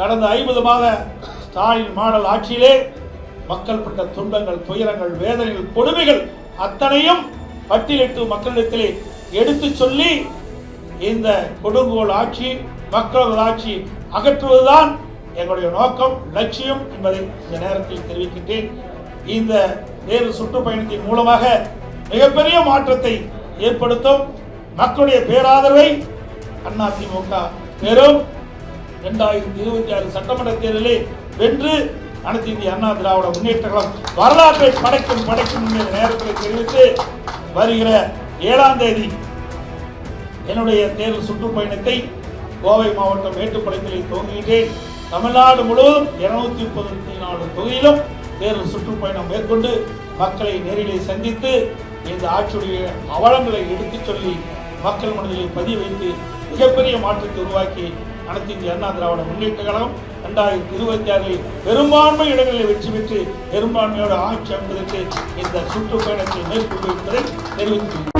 கடந்த 50 மாத ஸ்டாலின் மாடல் ஆட்சியிலே மக்கள் பட்ட துன்பங்கள், துயரங்கள், வேதனைகள், கொடுமைகள் அத்தனையும் பட்டியலிட்டு மக்களிடத்திலே எடுத்து சொல்லி இந்த கொடுங்கோல் ஆட்சி, மக்களது ஆட்சி அகற்றுவதுதான் எங்களுடைய நோக்கம், லட்சியம் என்பதை இந்த நேரத்தில் தெரிவிக்கின்றேன். இந்த தேர்தல் சுற்றுப்பயணத்தின் மூலமாக மிகப்பெரிய மாற்றத்தை ஏற்படுத்தும். மக்களுடைய பேராதரவை அதிமுக பெறும். 2026 சட்டமன்ற தேர்தலில் வென்று அனைத்து இந்திய அண்ணா திராவிட முன்னேற்ற கழகம் வரலாற்றை படைக்கும் என்ற நேரத்தில் தெரிவித்து வருகிற 7ஆம் தேதி என்னுடைய தேர்தல் சுற்றுப்பயணத்தை கோவை மாவட்டம் மேட்டுப்பாளையத்தில் துவங்குகின்றேன். தமிழ்நாடு முழுவதும் 234 தொகுதியிலும் தேர்தல் சுற்றுப்பயணம் மேற்கொண்டு மக்களை நேரிலே சந்தித்து இந்த ஆட்சியுடைய அவலங்களை எடுத்துச் சொல்லி மக்கள் மனதிலே பதிய வைத்து மிகப்பெரிய மாற்றத்தை உருவாக்கி அனைத்து இந்திய அண்ணா திராவிட முன்னேற்ற கழகம் 2026 பெரும்பான்மை இடங்களில் வெற்றி பெற்று பெரும்பான்மையோடு ஆட்சி அமைப்பதற்கு இந்த சுற்றுப்பயணத்தை மேற்கொண்டு என்பதை தெரிவித்துள்ளேன்.